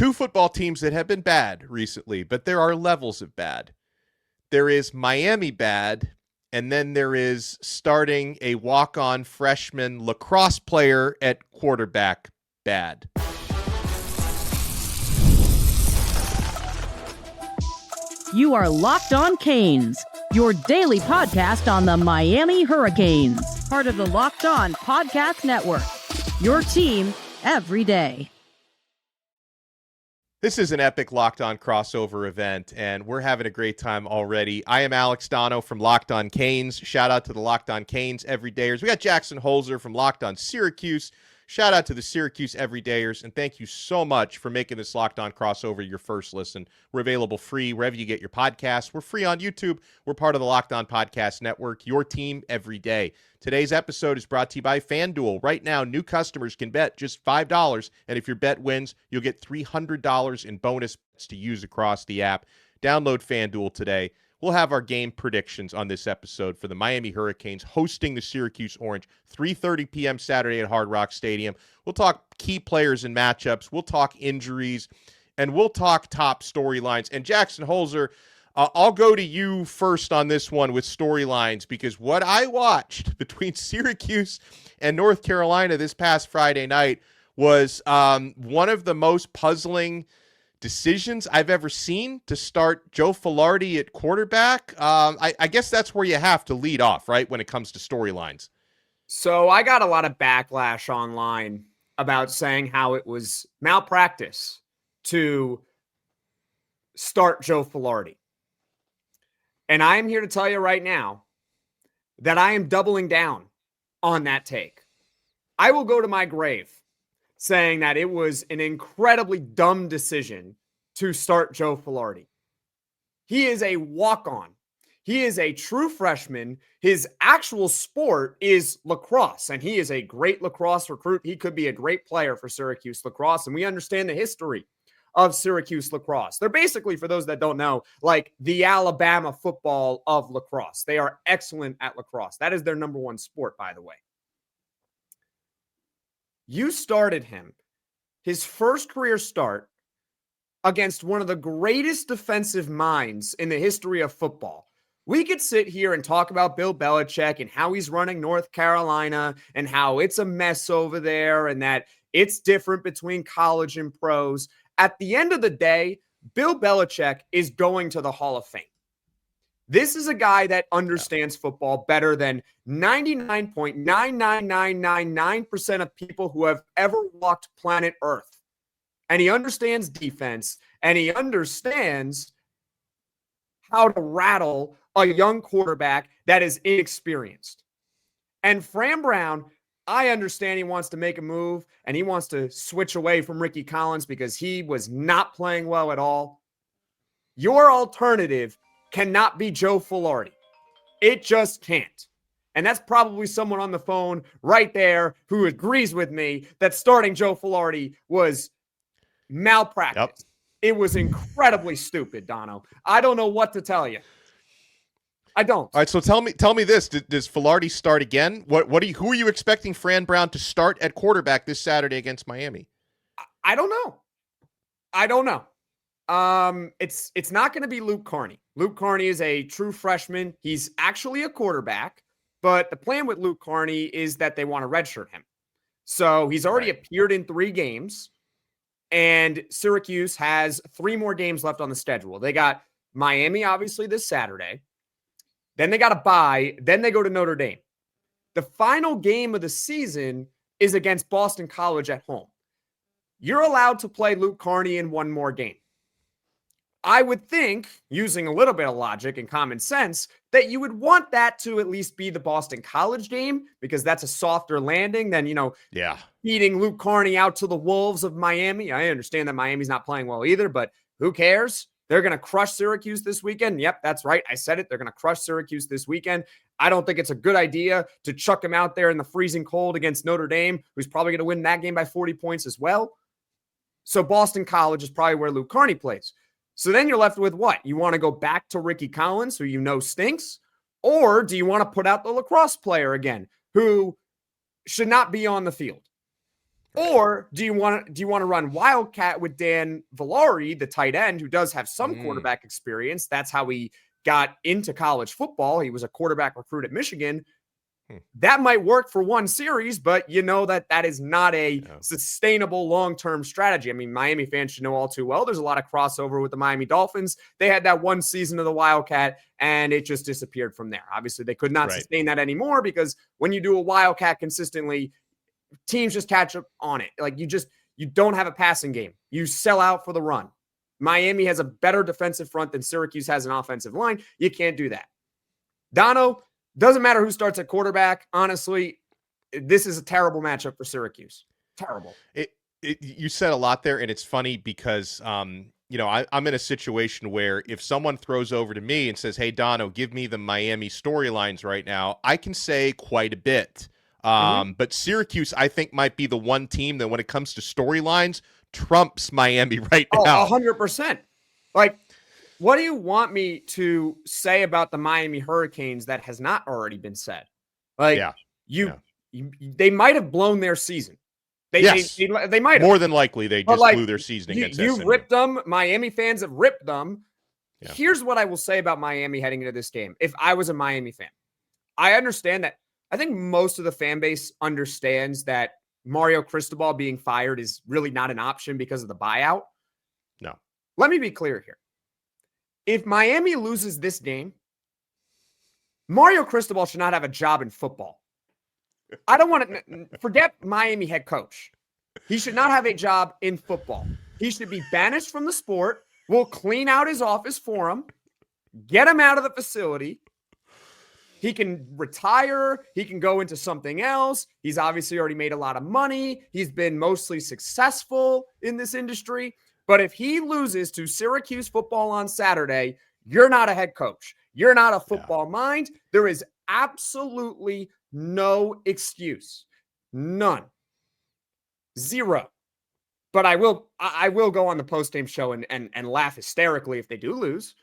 two football teams that have been bad recently, but there are levels of bad. There is Miami bad, and then there is starting a walk-on freshman lacrosse player at quarterback bad. You are Locked On Canes, your daily podcast on the Miami Hurricanes, part of the Locked On Podcast Network, your team every day. This is an epic Locked On crossover event, and we're having a great time already. I am Alex Donno from Locked On Canes. Shout out to the Locked On Canes everydayers. We got Jackson Holzer from Locked On Syracuse. Shout out to the Syracuse everydayers, and thank you so much for making this Locked On crossover your first listen. We're available free wherever you get your podcasts. We're free on YouTube. We're part of the Locked On Podcast Network, your team every day. Today's episode is brought to you by FanDuel. Right now, new customers can bet just $5, and if your bet wins, you'll get $300 in bonus bets to use across the app. Download FanDuel today. We'll have our game predictions on this episode for the Miami Hurricanes hosting the Syracuse Orange, 3:30 p.m. Saturday at Hard Rock Stadium. We'll talk key players and matchups. We'll talk injuries, and we'll talk top storylines. And Jackson Holzer, I'll go to you first on this one with storylines, because what I watched between Syracuse and North Carolina this past Friday night was one of the most puzzling decisions I've ever seen to start Joe Filardi at quarterback. I guess that's where you have to lead off, right, when it comes to storylines. So I got a lot of backlash online about saying how it was malpractice to start Joe Filardi. And I am here to tell you right now that I am doubling down on that take. I will go to my grave saying that it was an incredibly dumb decision to start Joe Filardi. He is a walk-on. He is a true freshman. His actual sport is lacrosse, and he is a great lacrosse recruit. He could be a great player for Syracuse lacrosse, and we understand the history of Syracuse lacrosse. They're basically, for those that don't know, like the Alabama football of lacrosse. They are excellent at lacrosse. That is their number one sport, by the way. You started him, his first career start, against one of the greatest defensive minds in the history of football. We could sit here and talk about Bill Belichick and how he's running North Carolina and how it's a mess over there and that it's different between college and pros. At the end of the day, Bill Belichick is going to the Hall of Fame. This is a guy that understands football better than 99.99999% of people who have ever walked planet Earth. And he understands defense, and he understands how to rattle a young quarterback that is inexperienced. And Fran Brown, I understand he wants to make a move, and he wants to switch away from Ricky Collins because he was not playing well at all. Your alternative cannot be Joe Filardi. It just can't. And that's probably someone on the phone right there who agrees with me that starting Joe Filardi was malpractice. Yep. It was incredibly stupid, Donno. I don't know what to tell you. I don't. All right, so tell me this: does Filardi start again? Who are you expecting Fran Brown to start at quarterback this Saturday against Miami? I don't know. It's not going to be Luke Carney. Luke Carney is a true freshman. He's actually a quarterback, but the plan with Luke Carney is that they want to redshirt him. So he's already appeared in 3 games, and Syracuse has 3 more games left on the schedule. They got Miami, obviously, this Saturday. Then they got a bye. Then they go to Notre Dame. The final game of the season is against Boston College at home. You're allowed to play Luke Carney in 1 more game. I would think, using a little bit of logic and common sense, that you would want that to at least be the Boston College game, because that's a softer landing than, feeding Luke Carney out to the wolves of Miami. I understand that Miami's not playing well either, but who cares? They're going to crush Syracuse this weekend. Yep, that's right. I said it. They're going to crush Syracuse this weekend. I don't think it's a good idea to chuck him out there in the freezing cold against Notre Dame, who's probably going to win that game by 40 points as well. So Boston College is probably where Luke Carney plays. So then you're left with what? You want to go back to Ricky Collins, who you know stinks? Or do you want to put out the lacrosse player again, who should not be on the field? Or do you want to run Wildcat with Dan Villari, the tight end, who does have some quarterback experience? That's how he got into college football. He was a quarterback recruit at Michigan. That might work for one series, but you know that is not a sustainable long-term strategy. I mean, Miami fans should know all too well. There's a lot of crossover with the Miami Dolphins. They had that one season of the Wildcat, and it just disappeared from there. Obviously, they could not sustain that anymore because when you do a Wildcat consistently, teams just catch up on it. Like you don't have a passing game. You sell out for the run. Miami has a better defensive front than Syracuse has an offensive line. You can't do that. Donno, doesn't matter who starts at quarterback. Honestly, this is a terrible matchup for Syracuse. Terrible. You said a lot there, and it's funny because I'm in a situation where if someone throws over to me and says, "Hey, Donno, give me the Miami storylines right now," I can say quite a bit. But Syracuse, I think, might be the one team that, when it comes to storylines, trumps Miami right now. 100%. Like, what do you want me to say about the Miami Hurricanes that has not already been said? Like, they might have blown their season. They might have. More than likely, they just blew their season against SMU. You ripped them. Miami fans have ripped them. Yeah. Here's what I will say about Miami heading into this game. If I was a Miami fan, I understand that. I think most of the fan base understands that Mario Cristobal being fired is really not an option because of the buyout. No. Let me be clear here. If Miami loses this game, Mario Cristobal should not have a job in football. I don't want to forget Miami head coach. He should not have a job in football. He should be banished from the sport. We'll clean out his office for him, get him out of the facility. He can retire. He can go into something else. He's obviously already made a lot of money. He's been mostly successful in this industry. But if he loses to Syracuse football on Saturday, you're not a head coach. You're not a football mind. There is absolutely no excuse. None. Zero. But I will go on the post-game show and laugh hysterically if they do lose.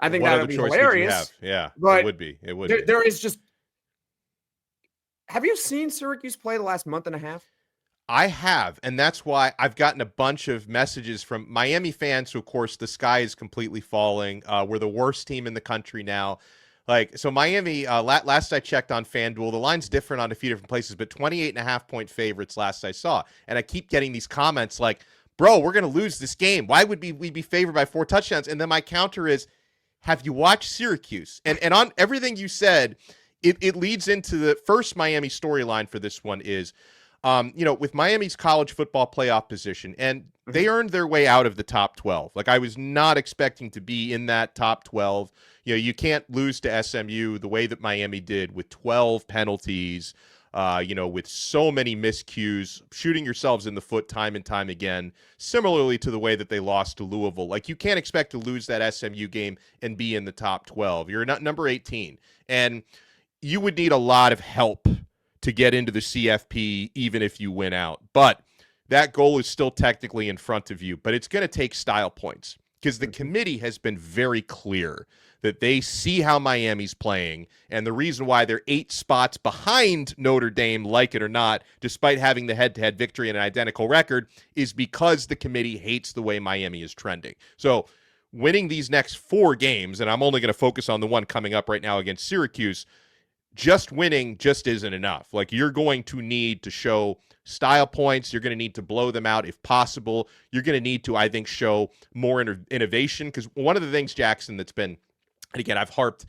I think that would be hilarious. Yeah, but it would be. It would be. There is just. Have you seen Syracuse play the last month and a half? I have, and that's why I've gotten a bunch of messages from Miami fans who, of course, the sky is completely falling. We're the worst team in the country now. So Miami, last I checked on FanDuel, the line's different on a few different places, but 28.5-point favorites last I saw. And I keep getting these comments like, bro, we're going to lose this game. Why would we be favored by 4 touchdowns? And then my counter is, have you watched Syracuse? And on everything you said, it leads into the first Miami storyline for this one is, with Miami's college football playoff position, and they earned their way out of the top 12. Like, I was not expecting to be in that top 12. You can't lose to SMU the way that Miami did with 12 penalties, with so many miscues, shooting yourselves in the foot time and time again, similarly to the way that they lost to Louisville. Like, you can't expect to lose that SMU game and be in the top 12. You're not number 18. And you would need a lot of help to get into the CFP, even if you win out. But that goal is still technically in front of you. But it's going to take style points because the committee has been very clear that they see how Miami's playing, and the reason why they're 8 spots behind Notre Dame, like it or not, despite having the head-to-head victory and an identical record, is because the committee hates the way Miami is trending. So winning these next 4 games, and I'm only going to focus on the one coming up right now against Syracuse, just winning just isn't enough. Like, you're going to need to show style points. You're going to need to blow them out if possible. You're going to need to, I think, show more innovation, because one of the things, Jackson, that's been, and again, I've harped,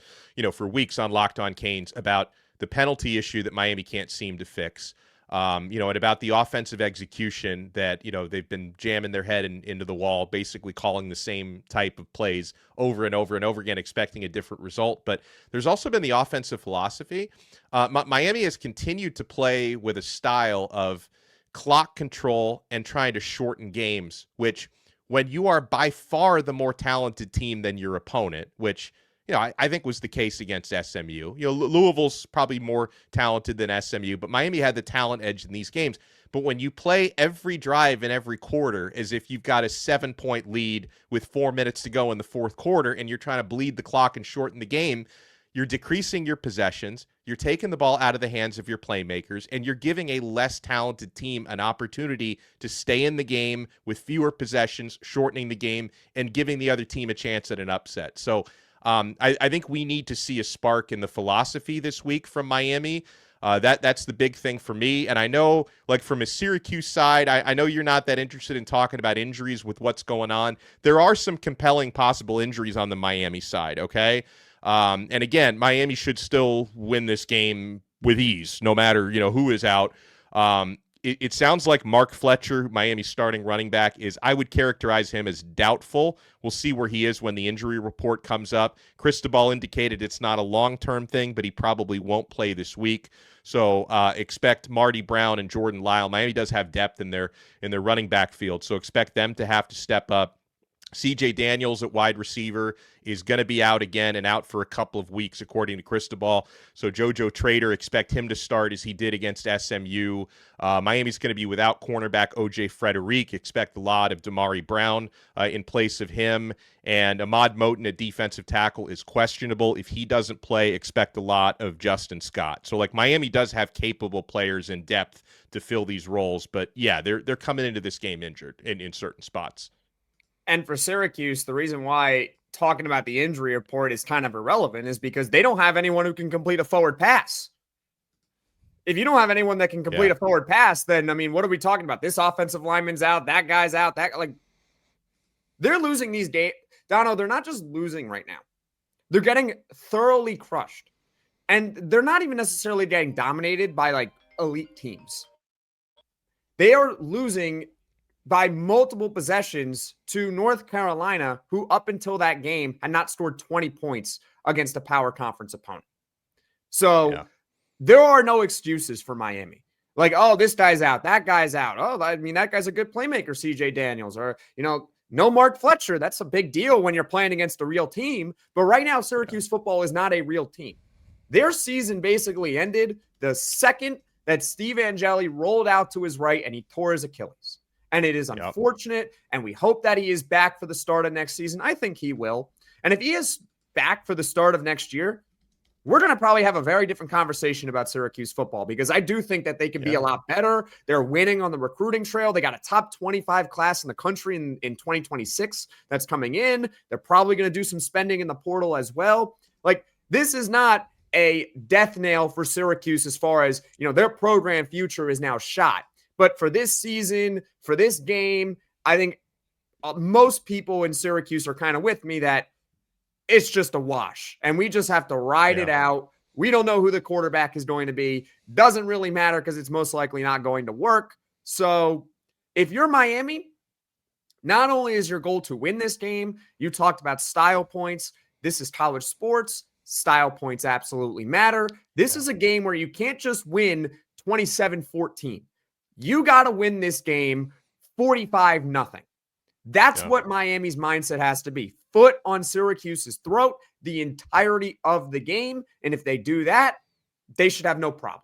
for weeks on Locked On Canes about the penalty issue that Miami can't seem to fix, and about the offensive execution that, they've been jamming their head into the wall, basically calling the same type of plays over and over and over again, expecting a different result. But there's also been the offensive philosophy. Miami has continued to play with a style of clock control and trying to shorten games, which, when you are by far the more talented team than your opponent, which I think was the case against SMU. Louisville's probably more talented than SMU, but Miami had the talent edge in these games. But when you play every drive in every quarter as if you've got a 7-point lead with 4 minutes to go in the fourth quarter and you're trying to bleed the clock and shorten the game, you're decreasing your possessions, you're taking the ball out of the hands of your playmakers, and you're giving a less talented team an opportunity to stay in the game with fewer possessions, shortening the game, and giving the other team a chance at an upset. So I think we need to see a spark in the philosophy this week from Miami. That's the big thing for me. And I know, like, from a Syracuse side, I know you're not that interested in talking about injuries with what's going on. There are some compelling possible injuries on the Miami side, okay? And again, Miami should still win this game with ease, no matter, who is out. It sounds like Mark Fletcher, Miami's starting running back, I would characterize him as doubtful. We'll see where he is when the injury report comes up. Cristobal indicated it's not a long-term thing, but he probably won't play this week. So expect Marty Brown and Jordan Lyle. Miami does have depth in their running back field, so expect them to have to step up. CJ Daniels at wide receiver is going to be out again and out for a couple of weeks, according to Cristobal. So JoJo Trader, expect him to start as he did against SMU. Miami's going to be without cornerback OJ Frederic. Expect a lot of Damari Brown in place of him. And Ahmad Moten at defensive tackle is questionable. If he doesn't play, expect a lot of Justin Scott. So, Miami does have capable players in depth to fill these roles. But, yeah, they're coming into this game injured in certain spots. And for Syracuse, the reason why talking about the injury report is kind of irrelevant is because they don't have anyone who can complete a forward pass. If you don't have anyone that can complete a forward pass, then, what are we talking about? This offensive lineman's out, that guy's out, they're losing these games. Donno, they're not just losing right now. They're getting thoroughly crushed. And they're not even necessarily getting dominated by, elite teams. They are losing by multiple possessions to North Carolina, who up until that game had not scored 20 points against a power conference opponent. So there are no excuses for Miami. This guy's out, that guy's out. That guy's a good playmaker, CJ Daniels. Or, no Mark Fletcher. That's a big deal when you're playing against a real team. But right now, Syracuse football is not a real team. Their season basically ended the second that Steve Angeli rolled out to his right and he tore his Achilles. And it is unfortunate, and we hope that he is back for the start of next season. I think he will. And if he is back for the start of next year, we're going to probably have a very different conversation about Syracuse football, because I do think that they can be a lot better. They're winning on the recruiting trail. They got a top 25 class in the country in 2026 that's coming in. They're probably going to do some spending in the portal as well. This is not a death nail for Syracuse as far as, their program future is now shot. But for this season, for this game, I think most people in Syracuse are kind of with me that it's just a wash. And we just have to ride it out. We don't know who the quarterback is going to be. Doesn't really matter because it's most likely not going to work. So if you're Miami, not only is your goal to win this game, you talked about style points. This is college sports. Style points absolutely matter. This is a game where you can't just win 27-14. You got to win this game 45-0. That's what Miami's mindset has to be. Foot on Syracuse's throat the entirety of the game. And if they do that, they should have no problem.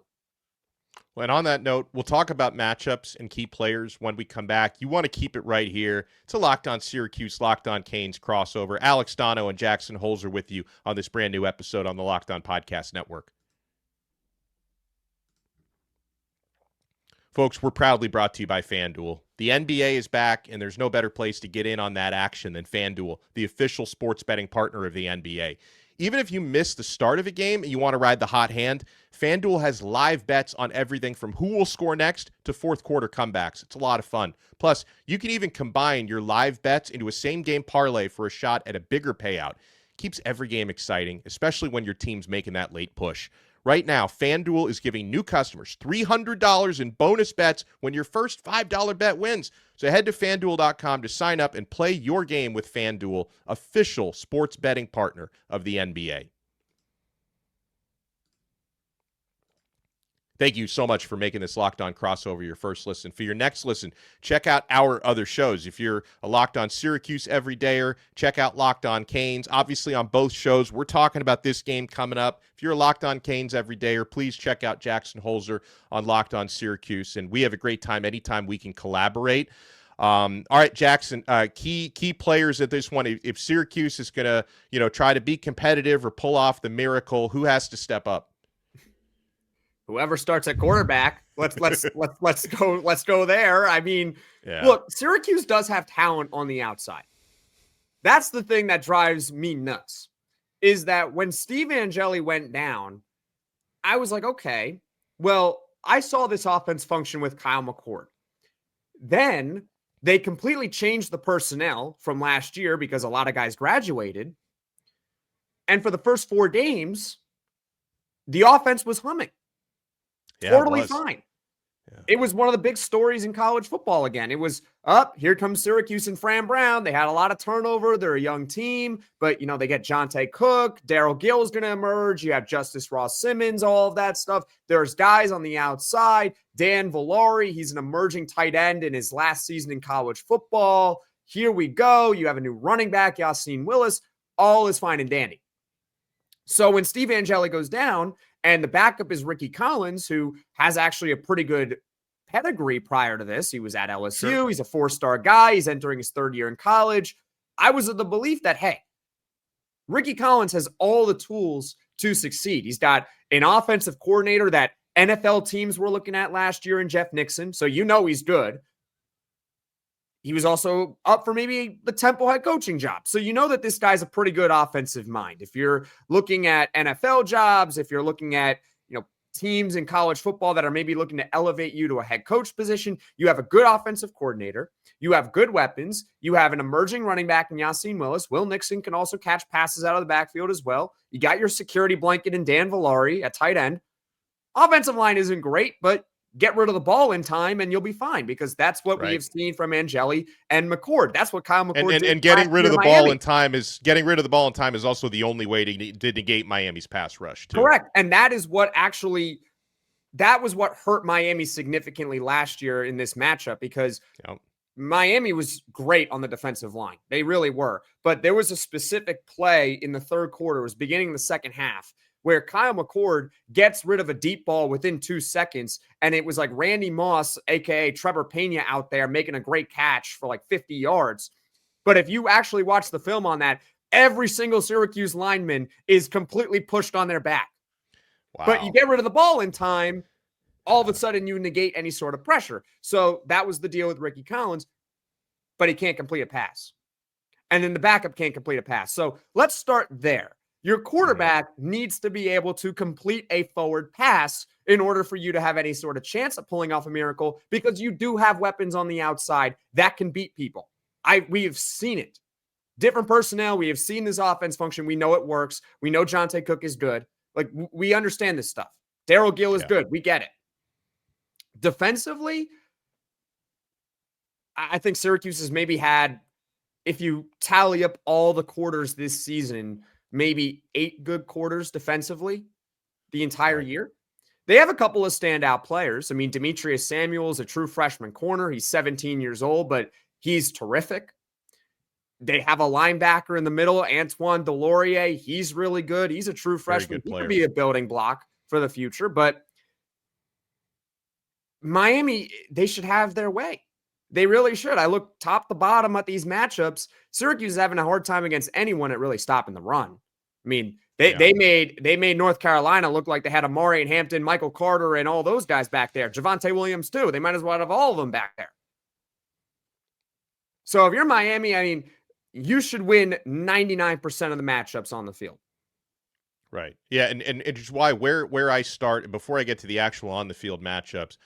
Well, and on that note, we'll talk about matchups and key players when we come back. You want to keep it right here. It's a Locked On Syracuse, Locked On Canes crossover. Alex Donno and Jackson Holzer with you on this brand new episode on the Locked On Podcast Network. Folks, we're proudly brought to you by FanDuel. The NBA is back, and there's no better place to get in on that action than FanDuel, the official sports betting partner of the NBA. Even if you miss the start of a game and you want to ride the hot hand, FanDuel has live bets on everything from who will score next to fourth quarter comebacks. It's a lot of fun. Plus, you can even combine your live bets into a same-game parlay for a shot at a bigger payout. Keeps every game exciting, especially when your team's making that late push. Right now, FanDuel is giving new customers $300 in bonus bets when your first $5 bet wins. So head to FanDuel.com to sign up and play your game with FanDuel, official sports betting partner of the NBA. Thank you so much for making this Locked On crossover your first listen. For your next listen, check out our other shows. If you're a Locked On Syracuse everydayer, check out Locked On Canes. Obviously, on both shows, we're talking about this game coming up. If you're a Locked On Canes everydayer, please check out Jackson Holzer on Locked On Syracuse. And we have a great time anytime we can collaborate. All right, Jackson, key players at this one. If Syracuse is going to, try to be competitive or pull off the miracle, who has to step up? Whoever starts at quarterback, let's go there. I mean, Look, Syracuse does have talent on the outside. That's the thing that drives me nuts, is that when Steve Angeli went down, I was like, okay, well, I saw this offense function with Kyle McCord. Then they completely changed the personnel from last year because a lot of guys graduated. And for the first 4 games, the offense was humming. Totally fine. Yeah. It was one of the big stories in college football again. It was here comes Syracuse and Fran Brown. They had a lot of turnover. They're a young team, but they get JONTE Cook. DARYL GILL is going to emerge. You have Justice Ross Simmons, all of that stuff. There's guys on the outside. Dan Villari, he's an emerging tight end in his last season in college football. Here we go. You have a new running back, Yassine Willis. All is fine and dandy. So when Steve Angeli goes down, and the backup is Ricky Collins, who has actually a pretty good pedigree prior to this. He was at LSU. Sure. He's a 4-star guy. He's entering his 3rd year in college. I was of the belief that, hey, Ricky Collins has all the tools to succeed. He's got an offensive coordinator that NFL teams were looking at last year in Jeff Nixon. So he's good. He was also up for maybe the Temple head coaching job. So that this guy's a pretty good offensive mind. If you're looking at NFL jobs, if you're looking at, teams in college football that are maybe looking to elevate you to a head coach position, you have a good offensive coordinator. You have good weapons. You have an emerging running back in Yassine Willis. Will Nixon can also catch passes out of the backfield as well. You got your security blanket in Dan Villari at tight end. Offensive line isn't great, but get rid of the ball in time and you'll be fine, because that's what we have seen from Angeli and McCord. That's what Kyle McCord did. And getting rid of the ball in time is also the only way to negate Miami's pass rush too. Correct. And that was what hurt Miami significantly last year in this matchup, because Miami was great on the defensive line. They really were. But there was a specific play in the 3rd quarter, it was beginning the 2nd half, where Kyle McCord gets rid of a deep ball within 2 seconds. And it was like Randy Moss, a.k.a. Trevor Pena, out there making a great catch for like 50 yards. But if you actually watch the film on that, every single Syracuse lineman is completely pushed on their back. Wow. But you get rid of the ball in time, all of a sudden you negate any sort of pressure. So that was the deal with Ricky Collins, but he can't complete a pass. And then the backup can't complete a pass. So let's start there. Your quarterback needs to be able to complete a forward pass in order for you to have any sort of chance of pulling off a miracle, because you do have weapons on the outside that can beat people. We have seen it. Different personnel. We have seen this offense function. We know it works. We know JONTE Cook is good. Like, we understand this stuff. DARYL GILL is good. We get it. Defensively, I think Syracuse has maybe had, if you tally up all the quarters this season, maybe 8 good quarters defensively the entire year. They have a couple of standout players. I mean, Demetrius Samuel is a true freshman corner. He's 17 years old, but he's terrific. They have a linebacker in the middle, Antoine Delorier. He's really good. He's a true freshman. He could be a building block for the future, but Miami, they should have their way. They really should. I look top to bottom at these matchups. Syracuse is having a hard time against anyone at really stopping the run. I mean, they made North Carolina look like they had Amari and Hampton, Michael Carter, and all those guys back there. Javonte Williams too. They might as well have all of them back there. So if you're Miami, I mean, you should win 99% of the matchups on the field. Right. Yeah, and it's why where I start before I get to the actual on the field matchups.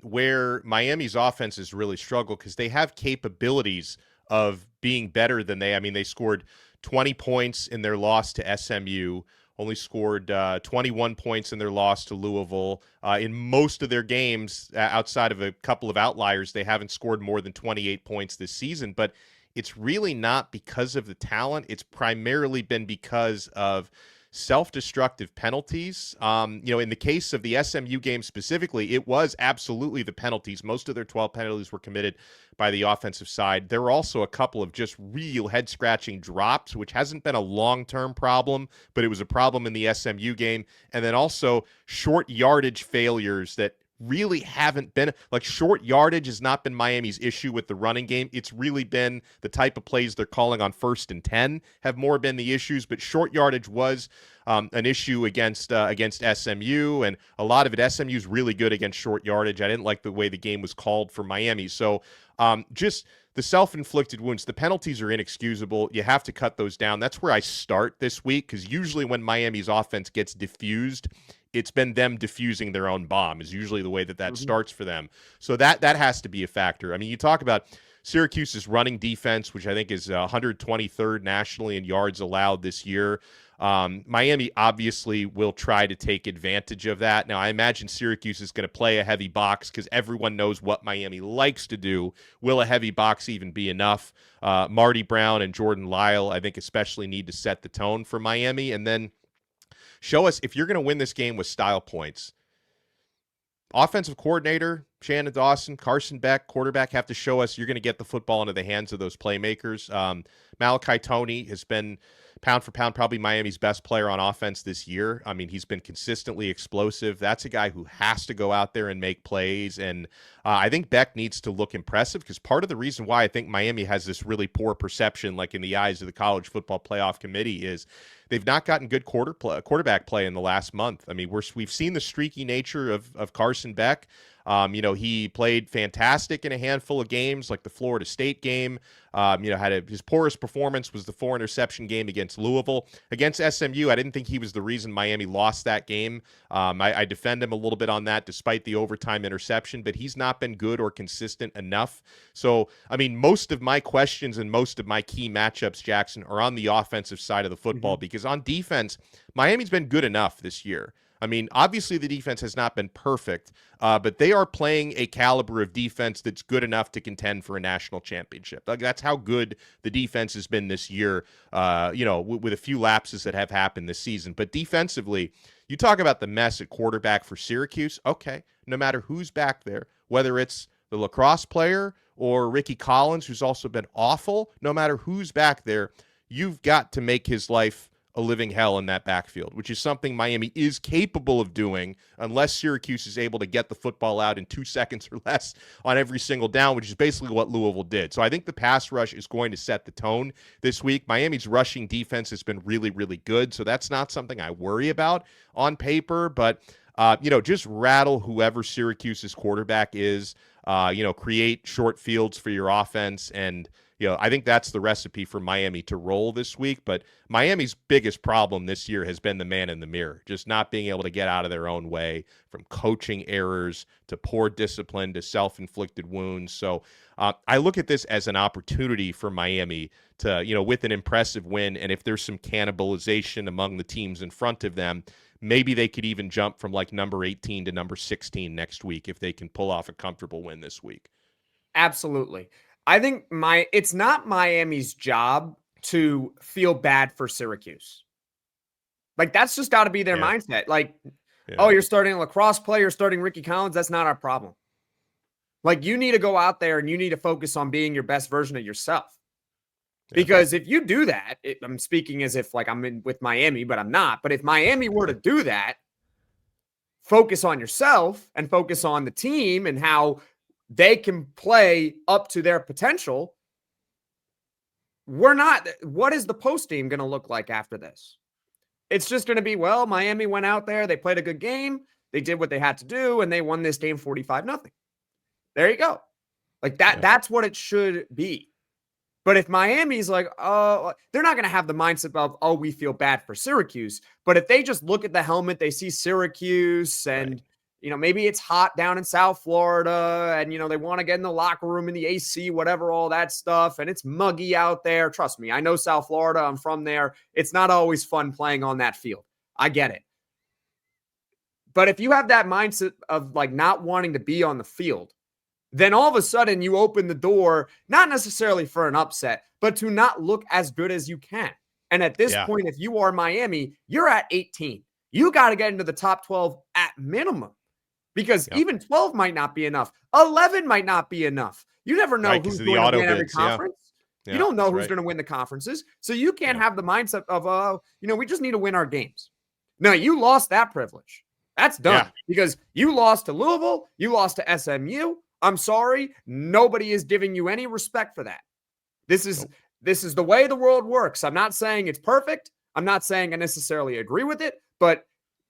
Where Miami's offenses really struggle because they have capabilities of being better than they scored 20 points in their loss to SMU, only scored 21 points in their loss to Louisville. In most of their games, outside of a couple of outliers, they haven't scored more than 28 points this season, but it's really not because of the talent. It's primarily been because of self-destructive penalties. In the case of the SMU game specifically, it was absolutely the penalties. Most of their 12 penalties were committed by the offensive side. There were also a couple of just real head-scratching drops, which hasn't been a long-term problem, but it was a problem in the SMU game. And then also short yardage failures that really haven't been like short yardage has not been Miami's issue with the running game. It's really been the type of plays they're calling on 1st and 10 have more been the issues, but short yardage was an issue against SMU, and a lot of it, SMU's really good against short yardage. I didn't like the way the game was called for Miami. So just the self-inflicted wounds, the penalties are inexcusable. You have to cut those down. That's where I start this week, because usually when Miami's offense gets diffused, it's been them diffusing their own bomb is usually the way that starts for them. So that has to be a factor. I mean, you talk about Syracuse's running defense, which I think is 123rd nationally in yards allowed this year. Miami obviously will try to take advantage of that. Now, I imagine Syracuse is going to play a heavy box because everyone knows what Miami likes to do. Will a heavy box even be enough? Marty Brown and Jordan Lyle, I think, especially need to set the tone for Miami. And then show us if you're going to win this game with style points. Offensive coordinator, Shannon Dawson, Carson Beck, quarterback have to show us you're going to get the football into the hands of those playmakers. Malachi Toney has been pound for pound probably Miami's best player on offense this year. I mean, he's been consistently explosive. That's a guy who has to go out there and make plays. And I think Beck needs to look impressive, because part of the reason why I think Miami has this really poor perception, like in the eyes of the College Football Playoff Committee, is they've not gotten good quarterback play in the last month. I mean, we've seen the streaky nature of Carson Beck. He played fantastic in a handful of games, like the Florida State game. His poorest performance was the 4-interception game against Louisville. Against SMU, I didn't think he was the reason Miami lost that game. I defend him a little bit on that, despite the overtime interception, but he's not been good or consistent enough. So, I mean, most of my questions and most of my key matchups, Jackson, are on the offensive side of the football, because on defense, Miami's been good enough this year. I mean, obviously the defense has not been perfect, but they are playing a caliber of defense that's good enough to contend for a national championship. Like, that's how good the defense has been this year, with a few lapses that have happened this season. But defensively, you talk about the mess at quarterback for Syracuse. Okay, no matter who's back there, whether it's the lacrosse player or Ricky Collins, who's also been awful, no matter who's back there, you've got to make his life a living hell in that backfield, which is something Miami is capable of doing unless Syracuse is able to get the football out in 2 seconds or less on every single down, which is basically what Louisville did. So I think the pass rush is going to set the tone this week. Miami's rushing defense has been really, really good, so that's not something I worry about on paper, but just rattle whoever Syracuse's quarterback is, create short fields for your offense, and I think that's the recipe for Miami to roll this week. But Miami's biggest problem this year has been the man in the mirror, just not being able to get out of their own way, from coaching errors to poor discipline to self-inflicted wounds. So I look at this as an opportunity for Miami to, with an impressive win, and if there's some cannibalization among the teams in front of them, maybe they could even jump from like number 18 to number 16 next week if they can pull off a comfortable win this week. Absolutely. I think it's not Miami's job to feel bad for Syracuse. Like, that's just got to be their mindset. Like, oh, you're starting a lacrosse player, you're starting Ricky Collins. That's not our problem. Like, you need to go out there and you need to focus on being your best version of yourself. Because if you do that, I'm speaking as if like I'm in with Miami, but I'm not. But if Miami were to do that, focus on yourself and focus on the team and how they can play up to their potential. What is the post team going to look like after this? It's just going to be, well, Miami went out there, they played a good game, they did what they had to do, and they won this game 45-0. There you go. Like that, that's what it should be. But if Miami's like, oh, they're not going to have the mindset of, oh, we feel bad for Syracuse. But if they just look at the helmet, they see Syracuse and maybe it's hot down in South Florida and, they want to get in the locker room in the AC, whatever, all that stuff. And it's muggy out there. Trust me, I know South Florida. I'm from there. It's not always fun playing on that field. I get it. But if you have that mindset of like not wanting to be on the field, then all of a sudden you open the door, not necessarily for an upset, but to not look as good as you can. And at this point, if you are Miami, you're at 18. You got to get into the top 12 at minimum. Because even 12 might not be enough. 11 might not be enough. You never know who's going to win every conference. You don't know who's going to win the conferences. So you can't have the mindset of, we just need to win our games. No, you lost that privilege. That's done because you lost to Louisville. You lost to SMU. I'm sorry. Nobody is giving you any respect for that. This is the way the world works. I'm not saying it's perfect. I'm not saying I necessarily agree with it, but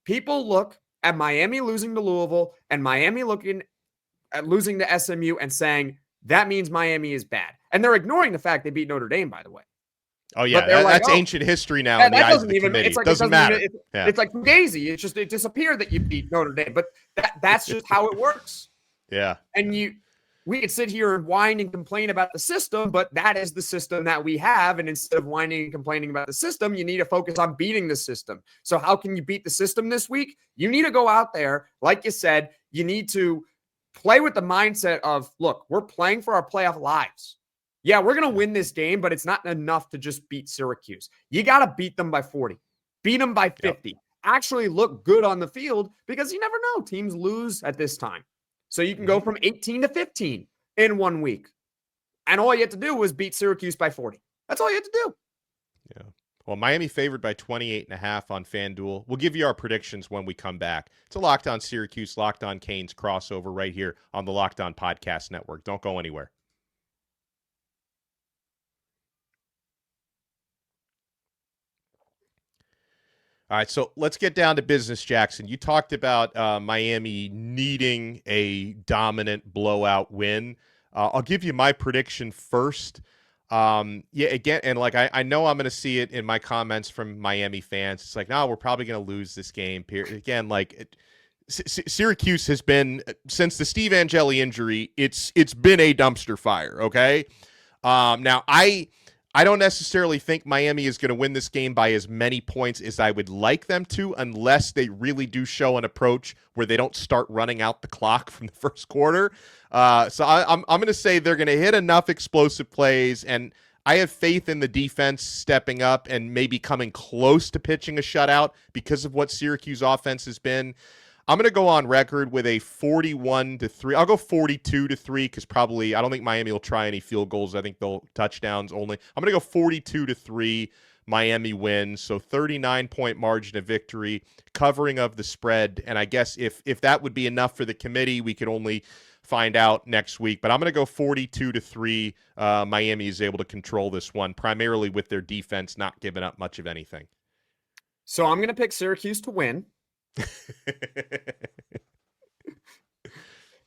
people look at Miami losing to Louisville and Miami looking at losing to SMU and saying that means Miami is bad. And they're ignoring the fact they beat Notre Dame, by the way. Oh, yeah. That's ancient history now in the eyes of the committee. It doesn't matter. It's like Fugazi. It disappeared that you beat Notre Dame. But that's just how it works. Yeah. And we could sit here and whine and complain about the system, but that is the system that we have. And instead of whining and complaining about the system, you need to focus on beating the system. So how can you beat the system this week? You need to go out there. Like you said, you need to play with the mindset of, look, we're playing for our playoff lives. Yeah, we're going to win this game, but it's not enough to just beat Syracuse. You got to beat them by 40, beat them by 50, actually look good on the field because you never know. Teams lose at this time. So you can go from 18 to 15 in 1 week. And all you have to do was beat Syracuse by 40. That's all you have to do. Yeah. Well, Miami favored by 28.5 on FanDuel. We'll give you our predictions when we come back. It's a Locked On Syracuse, Locked On Canes crossover right here on the Locked On Podcast Network. Don't go anywhere. All right, so let's get down to business, Jackson. You talked about Miami needing a dominant blowout win. I'll give you my prediction first. Again, and like I know I'm going to see it in my comments from Miami fans. It's like, no, we're probably going to lose this game. Again, like Syracuse has been, since the Steve Angeli injury, it's been a dumpster fire, okay? Now, I don't necessarily think Miami is going to win this game by as many points as I would like them to, unless they really do show an approach where they don't start running out the clock from the first quarter. So I'm going to say they're going to hit enough explosive plays, and I have faith in the defense stepping up and maybe coming close to pitching a shutout because of what Syracuse offense has been. I'm going to go on record with a 41-3. I'll go 42-3 because probably I don't think Miami will try any field goals. I think they'll touchdowns only. I'm going to go 42-3. Miami wins. So 39-point margin of victory, covering of the spread. And I guess if that would be enough for the committee, we could only find out next week. But I'm going to go 42-3. Miami is able to control this one, primarily with their defense not giving up much of anything. So I'm going to pick Syracuse to win.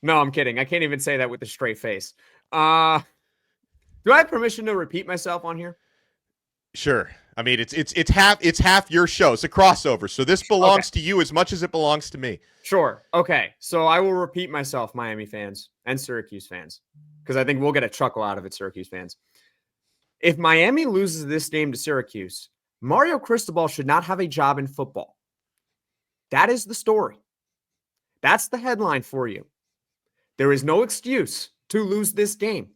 No, I'm kidding. I can't even say that with a straight face. Do I have permission to repeat myself on here? Sure. I mean, it's half your show. It's a crossover, so this belongs to you as much as it belongs to me. Sure. Okay. So I will repeat myself, Miami fans and Syracuse fans, because I think we'll get a chuckle out of it, Syracuse fans. If Miami loses this game to Syracuse, Mario Cristobal should not have a job in football. That is the story. That's the headline for you. There is no excuse to lose this game.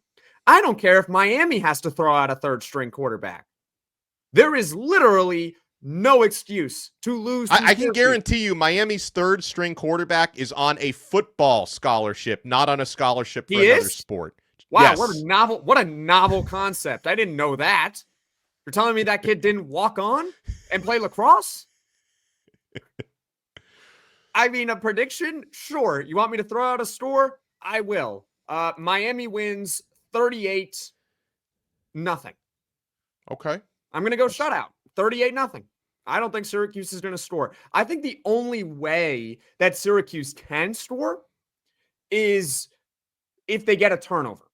I don't care if Miami has to throw out a third-string quarterback. There is literally no excuse to lose. I can guarantee you Miami's third-string quarterback is on a football scholarship, not on a scholarship for another sport. Wow, yes. What a novel concept. I didn't know that. You're telling me that kid didn't walk on and play lacrosse? I mean, a prediction? Sure. You want me to throw out a score? I will. Miami wins 38-0. Okay. I'm going to go shutout. 38-0. I don't think Syracuse is going to score. I think the only way that Syracuse can score is if they get a turnover.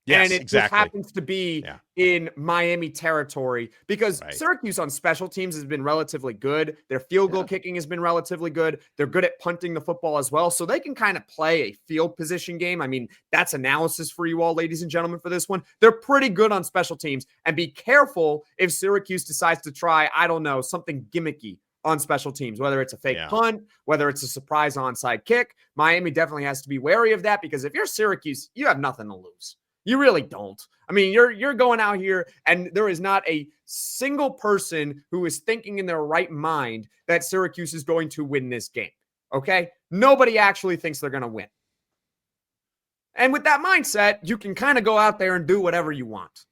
Yes, and it just happens to be in Miami territory because Syracuse on special teams has been relatively good. Their field goal kicking has been relatively good. They're good at punting the football as well. So they can kind of play a field position game. I mean, that's analysis for you all, ladies and gentlemen, for this one. They're pretty good on special teams. And be careful if Syracuse decides to try, I don't know, something gimmicky on special teams, whether it's a fake punt, whether it's a surprise onside kick. Miami definitely has to be wary of that because if you're Syracuse, you have nothing to lose. You really don't. I mean, you're going out here and there is not a single person who is thinking in their right mind that Syracuse is going to win this game. Okay? Nobody actually thinks they're going to win. And with that mindset, you can kind of go out there and do whatever you want.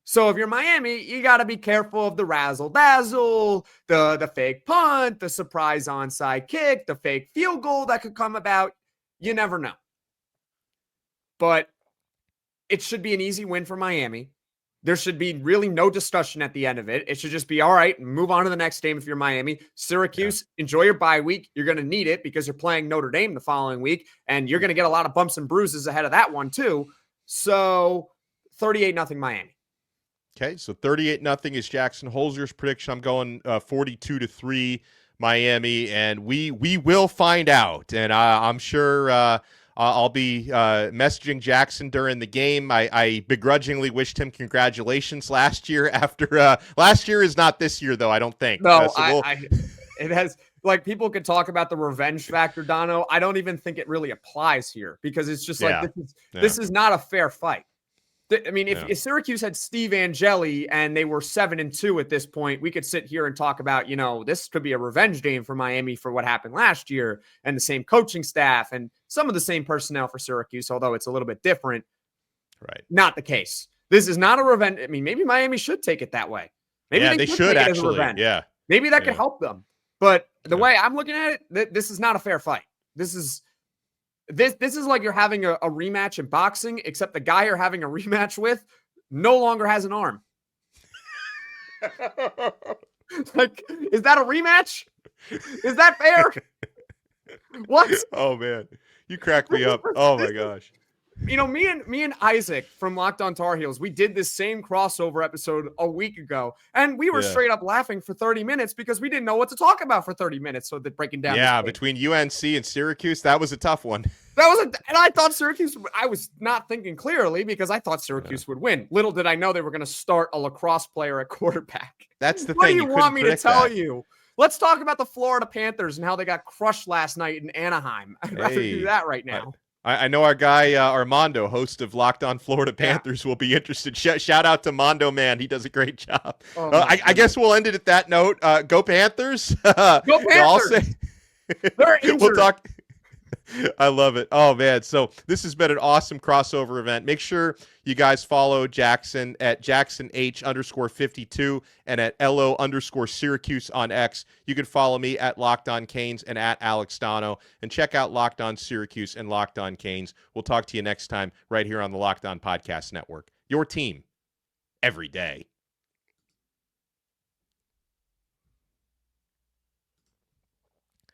So if you're Miami, you got to be careful of the razzle dazzle, the fake punt, the surprise onside kick, the fake field goal that could come about. You never know. But it should be an easy win for Miami. There should be really no discussion at the end of it. It should just be all right, move on to the next game if you're Miami. Syracuse, enjoy your bye week. You're going to need it because you're playing Notre Dame the following week, and you're going to get a lot of bumps and bruises ahead of that one too. So 38-0 Miami. Okay, so 38-0 is Jackson Holzer's prediction. I'm going 42-3 Miami, and we will find out. And I'm sure I'll be messaging Jackson during the game. I begrudgingly wished him congratulations last year. After last year is not this year, though. I don't think. No, it has. Like, people could talk about the revenge factor, Donno. I don't even think it really applies here because it's just like this is not a fair fight. I mean, if Syracuse had Steve Angeli and they were 7-2 at this point, we could sit here and talk about, this could be a revenge game for Miami for what happened last year, and the same coaching staff and some of the same personnel for Syracuse, although it's a little bit different. Right. Not the case. This is not a revenge. I mean, maybe Miami should take it that way. Maybe they should actually. Yeah. Maybe that could help them. But the way I'm looking at it, this is not a fair fight. This is like you're having a rematch in boxing, except the guy you're having a rematch with no longer has an arm. Like, is that a rematch? Is that fair? What? Oh man, you cracked me up. Oh my gosh. Me and Isaac from Locked On Tar Heels, we did this same crossover episode a week ago, and we were straight up laughing for 30 minutes because we didn't know what to talk about for 30 minutes. So they're breaking down. Yeah, between UNC and Syracuse, that was a tough one. And I thought Syracuse, I was not thinking clearly because I thought Syracuse would win. Little did I know they were going to start a lacrosse player at quarterback. That's the what thing. What do you want me to tell you? Let's talk about the Florida Panthers and how they got crushed last night in Anaheim. I'd rather do that right now. I know our guy Armando, host of Locked On Florida Panthers, will be interested. Shout out to Mondo, man. He does a great job. I guess we'll end it at that note. Go Panthers. Go Panthers. They're injured. We'll talk. I love it. Oh, man. So this has been an awesome crossover event. Make sure you guys follow Jackson at JacksonH_52 and at LO_Syracuse on X. You can follow me at Locked On Canes and at Alex Donno. And check out Locked On Syracuse and Locked On Canes. We'll talk to you next time right here on the Locked On Podcast Network. Your team every day.